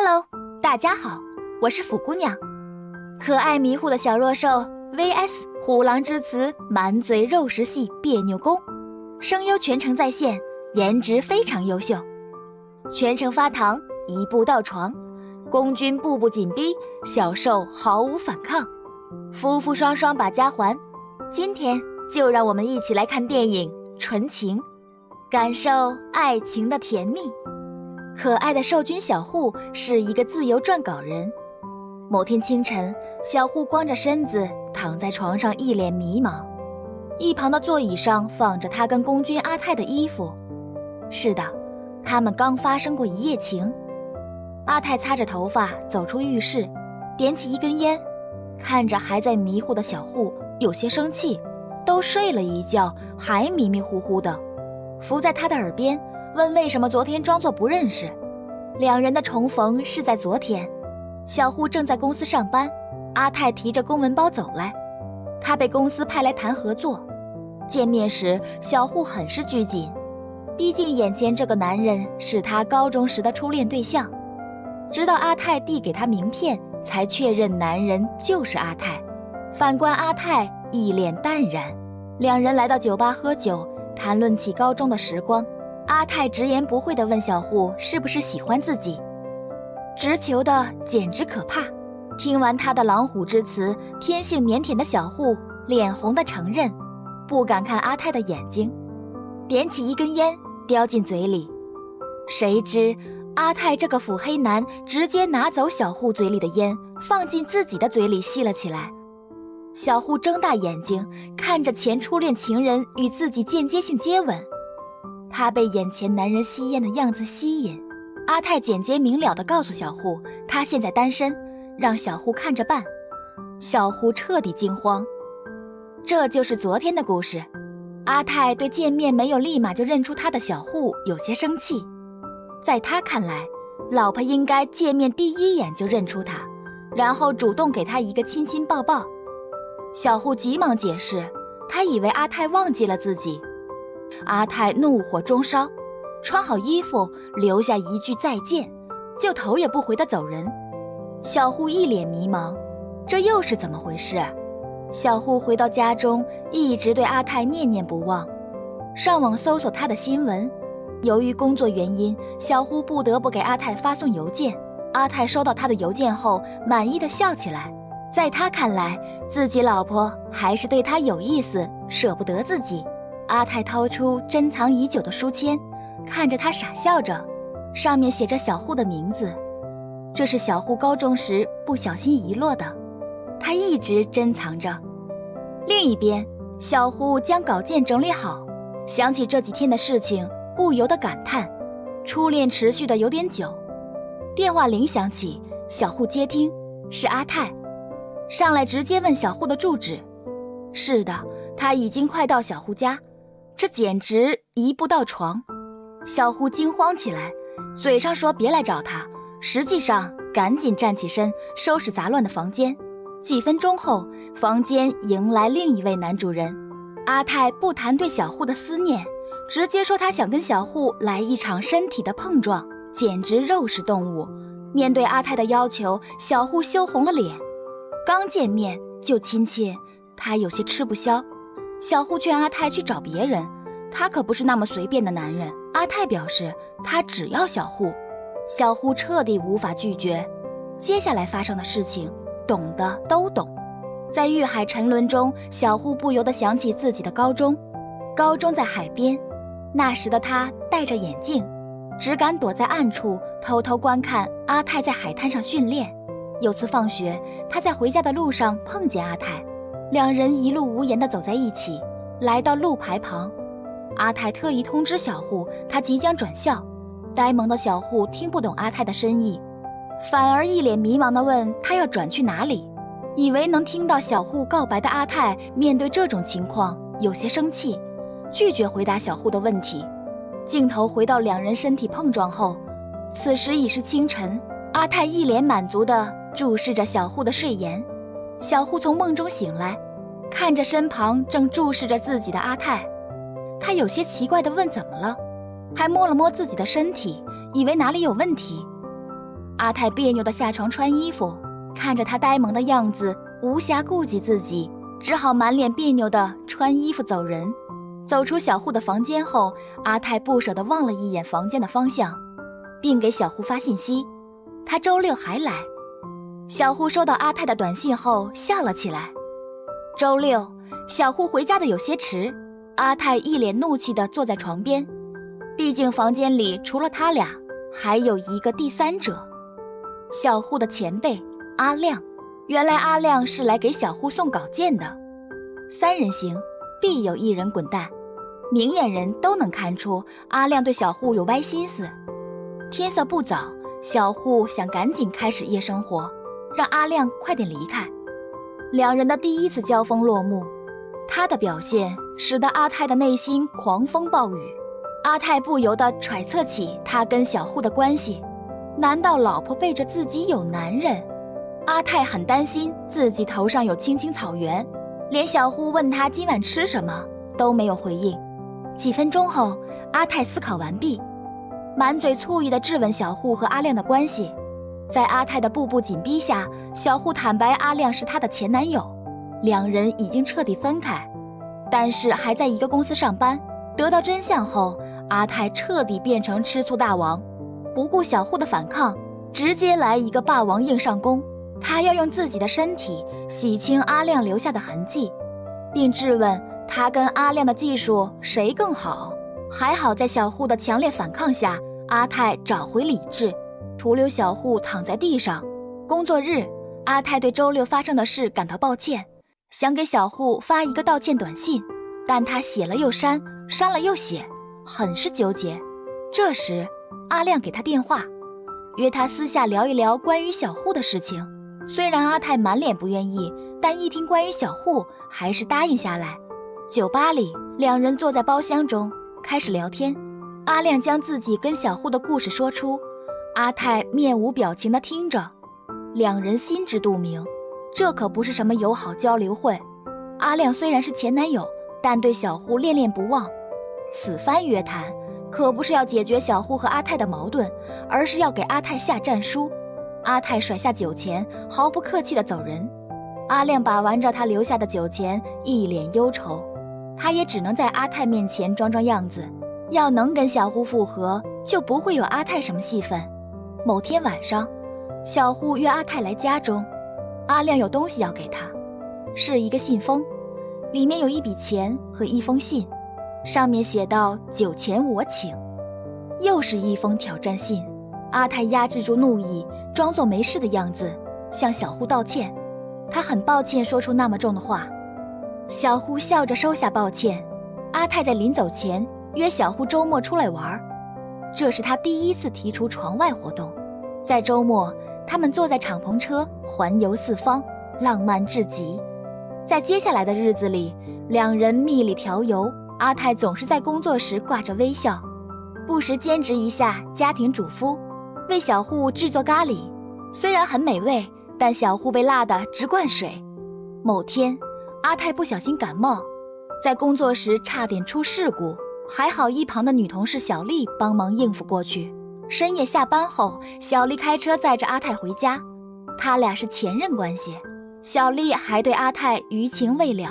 Hello， 大家好，我是腐姑娘。可爱迷糊的小弱兽 vs 虎狼之词满嘴肉食系别扭攻，声优全程在线，颜值非常优秀。全程发糖，一步到床，公军步步紧逼，小兽毫无反抗，夫妇双双把家还。今天就让我们一起来看电影《纯情》，感受爱情的甜蜜。可爱的兽君小户是一个自由撰稿人。某天清晨，小户光着身子躺在床上，一脸迷茫。一旁的座椅上放着他跟公君阿泰的衣服。是的，他们刚发生过一夜情。阿泰擦着头发走出浴室，点起一根烟，看着还在迷糊的小户，有些生气。都睡了一觉，还迷迷糊糊的，伏在他的耳边问为什么昨天装作不认识。两人的重逢是在昨天，小户正在公司上班，阿泰提着公文包走来，他被公司派来谈合作。见面时，小户很是拘谨，毕竟眼前这个男人是他高中时的初恋对象。直到阿泰递给他名片，才确认男人就是阿泰。反观阿泰一脸淡然。两人来到酒吧喝酒，谈论起高中的时光。阿泰直言不讳地问小户是不是喜欢自己，直球的简直可怕。听完他的狼虎之词，天性腼腆的小户脸红地承认，不敢看阿泰的眼睛，点起一根烟叼进嘴里。谁知阿泰这个腹黑男直接拿走小户嘴里的烟，放进自己的嘴里吸了起来。小户睁大眼睛看着前初恋情人与自己间接性接吻，他被眼前男人吸烟的样子吸引。阿泰简洁明了地告诉小户他现在单身，让小户看着办。小户彻底惊慌。这就是昨天的故事。阿泰对见面没有立马就认出他的小户有些生气，在他看来，老婆应该见面第一眼就认出他，然后主动给他一个亲亲抱抱。小户急忙解释，他以为阿泰忘记了自己。阿泰怒火中烧，穿好衣服留下一句再见，就头也不回地走人。小户一脸迷茫，这又是怎么回事？小户回到家中，一直对阿泰念念不忘，上网搜索他的新闻。由于工作原因，小户不得不给阿泰发送邮件。阿泰收到他的邮件后，满意地笑起来。在他看来，自己老婆还是对他有意思，舍不得自己。阿泰掏出珍藏已久的书签，看着他傻笑着，上面写着小户的名字。这是小户高中时不小心遗落的，他一直珍藏着。另一边，小户将稿件整理好，想起这几天的事情，不由得感叹，初恋持续的有点久。电话铃响起，小户接听，是阿泰。上来直接问小户的住址。是的，他已经快到小户家，这简直一步到床。小户惊慌起来，嘴上说别来找他，实际上赶紧站起身收拾杂乱的房间。几分钟后，房间迎来另一位男主人。阿泰不谈对小户的思念，直接说他想跟小户来一场身体的碰撞，简直肉食动物。面对阿泰的要求，小户羞红了脸。刚见面就亲亲，他有些吃不消。小户劝阿泰去找别人，他可不是那么随便的男人。阿泰表示他只要小户。小户彻底无法拒绝。接下来发生的事情，懂的都懂。在欲海沉沦中，小户不由得想起自己的高中。高中在海边，那时的他戴着眼镜，只敢躲在暗处偷偷观看阿泰在海滩上训练。有次放学，他在回家的路上碰见阿泰，两人一路无言地走在一起，来到路牌旁。阿泰特意通知小户他即将转校。呆萌的小户听不懂阿泰的深意，反而一脸迷茫地问他要转去哪里。以为能听到小户告白的阿泰面对这种情况有些生气，拒绝回答小户的问题。镜头回到两人身体碰撞后，此时已是清晨。阿泰一脸满足地注视着小户的睡颜。小户从梦中醒来，看着身旁正注视着自己的阿泰，他有些奇怪地问怎么了，还摸了摸自己的身体，以为哪里有问题。阿泰别扭地下床穿衣服，看着他呆萌的样子，无暇顾及自己，只好满脸别扭地穿衣服走人。走出小户的房间后，阿泰不舍地望了一眼房间的方向，并给小户发信息，他周六还来。小户收到阿泰的短信后笑了起来。周六，小户回家的有些迟，阿泰一脸怒气地坐在床边，毕竟房间里除了他俩，还有一个第三者，小户的前辈阿亮。原来阿亮是来给小户送稿件的，三人行必有一人滚蛋，明眼人都能看出阿亮对小户有歪心思。天色不早，小户想赶紧开始夜生活，让阿亮快点离开。两人的第一次交锋落幕，他的表现使得阿泰的内心狂风暴雨。阿泰不由得揣测起他跟小户的关系，难道老婆背着自己有男人？阿泰很担心自己头上有青青草原，连小户问他今晚吃什么都没有回应。几分钟后，阿泰思考完毕，满嘴醋意地质问小户和阿亮的关系。在阿泰的步步紧逼下，小户坦白阿亮是他的前男友，两人已经彻底分开，但是还在一个公司上班。得到真相后，阿泰彻底变成吃醋大王，不顾小户的反抗，直接来一个霸王硬上弓。他要用自己的身体洗清阿亮留下的痕迹，并质问他跟阿亮的技术谁更好。还好在小户的强烈反抗下，阿泰找回理智，徒留小户躺在地上。工作日，阿泰对周六发生的事感到抱歉，想给小户发一个道歉短信，但他写了又删，删了又写，很是纠结。这时阿亮给他电话，约他私下聊一聊关于小户的事情。虽然阿泰满脸不愿意，但一听关于小户，还是答应下来。酒吧里，两人坐在包厢中开始聊天。阿亮将自己跟小户的故事说出，阿泰面无表情地听着。两人心知肚明，这可不是什么友好交流会。阿亮虽然是前男友，但对小户恋恋不忘。此番约谈，可不是要解决小户和阿泰的矛盾，而是要给阿泰下战书。阿泰甩下酒钱，毫不客气地走人。阿亮把玩着他留下的酒钱，一脸忧愁。他也只能在阿泰面前装装样子，要能跟小户复合，就不会有阿泰什么戏份。某天晚上，小户约阿泰来家中，阿亮有东西要给他，是一个信封，里面有一笔钱和一封信，上面写道酒钱我请。又是一封挑战信。阿泰压制住怒意，装作没事的样子，向小户道歉。他很抱歉说出那么重的话。小户笑着收下抱歉。阿泰在临走前约小户周末出来玩，这是他第一次提出床外活动。在周末，他们坐在敞篷车环游四方，浪漫至极。在接下来的日子里，两人蜜里调油。阿泰总是在工作时挂着微笑，不时兼职一下家庭主夫，为小户制作咖喱，虽然很美味，但小户被辣得直灌水。某天，阿泰不小心感冒，在工作时差点出事故，还好一旁的女同事小丽帮忙应付过去。深夜下班后，小丽开车载着阿泰回家，他俩是前任关系。小丽还对阿泰余情未了，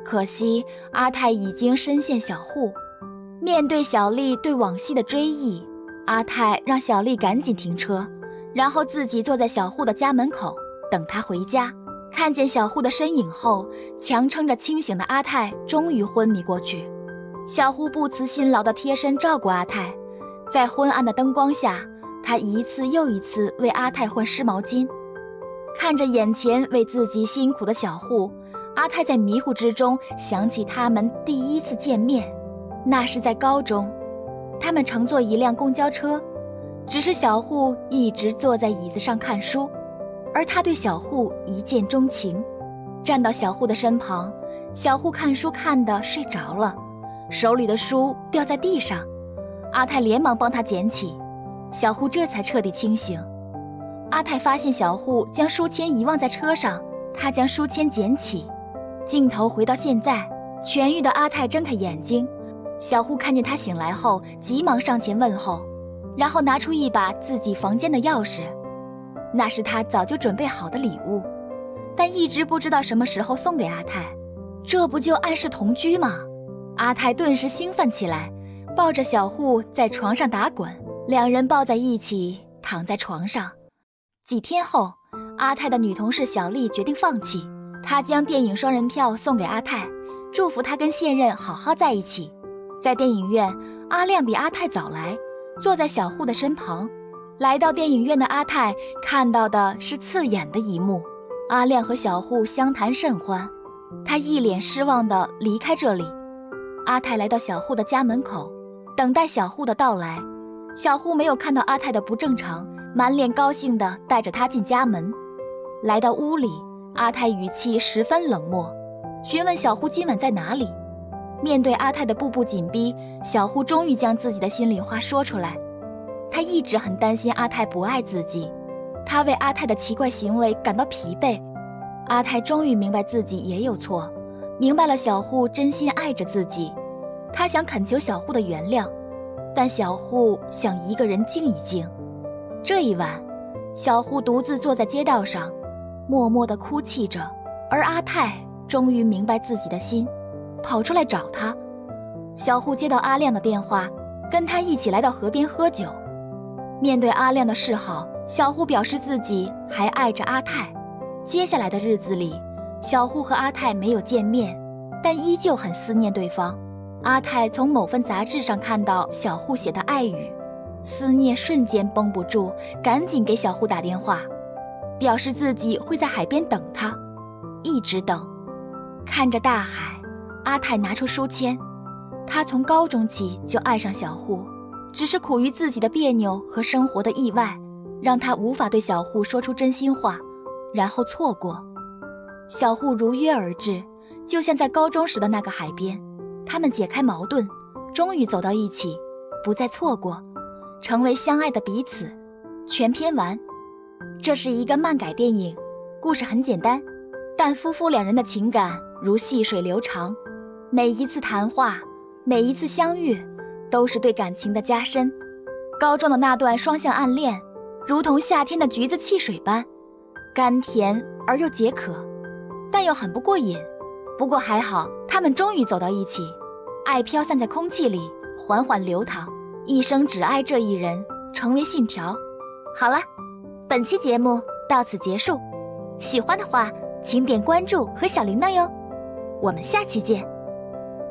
可惜阿泰已经深陷小户。面对小丽对往昔的追忆，阿泰让小丽赶紧停车，然后自己坐在小户的家门口等她回家。看见小户的身影后，强撑着清醒的阿泰终于昏迷过去。小户不辞辛劳地贴身照顾阿泰，在昏暗的灯光下，他一次又一次为阿泰换湿毛巾。看着眼前为自己辛苦的小户，阿泰在迷糊之中想起他们第一次见面，那是在高中。他们乘坐一辆公交车，只是小户一直坐在椅子上看书，而他对小户一见钟情。站到小户的身旁，小户看书看得睡着了，手里的书掉在地上，阿泰连忙帮他捡起，小户这才彻底清醒。阿泰发现小户将书签遗忘在车上，他将书签捡起。镜头回到现在，痊愈的阿泰睁开眼睛，小户看见他醒来后，急忙上前问候，然后拿出一把自己房间的钥匙，那是他早就准备好的礼物，但一直不知道什么时候送给阿泰。这不就暗示同居吗？阿泰顿时兴奋起来，抱着小户在床上打滚，两人抱在一起躺在床上。几天后，阿泰的女同事小丽决定放弃，她将电影双人票送给阿泰，祝福他跟现任好好在一起。在电影院，阿亮比阿泰早来，坐在小户的身旁。来到电影院的阿泰看到的是刺眼的一幕，阿亮和小户相谈甚欢，他一脸失望地离开这里。阿泰来到小户的家门口，等待小户的到来。小户没有看到阿泰的不正常，满脸高兴地带着他进家门。来到屋里，阿泰语气十分冷漠，询问小户今晚在哪里。面对阿泰的步步紧逼，小户终于将自己的心里话说出来。他一直很担心阿泰不爱自己，他为阿泰的奇怪行为感到疲惫。阿泰终于明白自己也有错，明白了小户真心爱着自己。他想恳求小户的原谅，但小户想一个人静一静。这一晚，小户独自坐在街道上，默默地哭泣着，而阿泰终于明白自己的心，跑出来找他。小户接到阿亮的电话，跟他一起来到河边喝酒。面对阿亮的示好，小户表示自己还爱着阿泰。接下来的日子里，小户和阿泰没有见面，但依旧很思念对方。阿泰从某份杂志上看到小户写的爱语，思念瞬间绷不住，赶紧给小户打电话，表示自己会在海边等他，一直等。看着大海，阿泰拿出书签，他从高中起就爱上小户，只是苦于自己的别扭和生活的意外，让他无法对小户说出真心话，然后错过。小户如约而至，就像在高中时的那个海边，他们解开矛盾，终于走到一起，不再错过，成为相爱的彼此。全篇完。这是一个漫改电影，故事很简单，但夫妇两人的情感如细水流长，每一次谈话，每一次相遇，都是对感情的加深。高中的那段双向暗恋，如同夏天的橘子汽水般，甘甜而又解渴，但又很不过瘾。不过还好，他们终于走到一起，爱飘散在空气里，缓缓流淌，一生只爱这一人，成为信条。好了，本期节目到此结束，喜欢的话请点关注和小铃铛哟，我们下期见。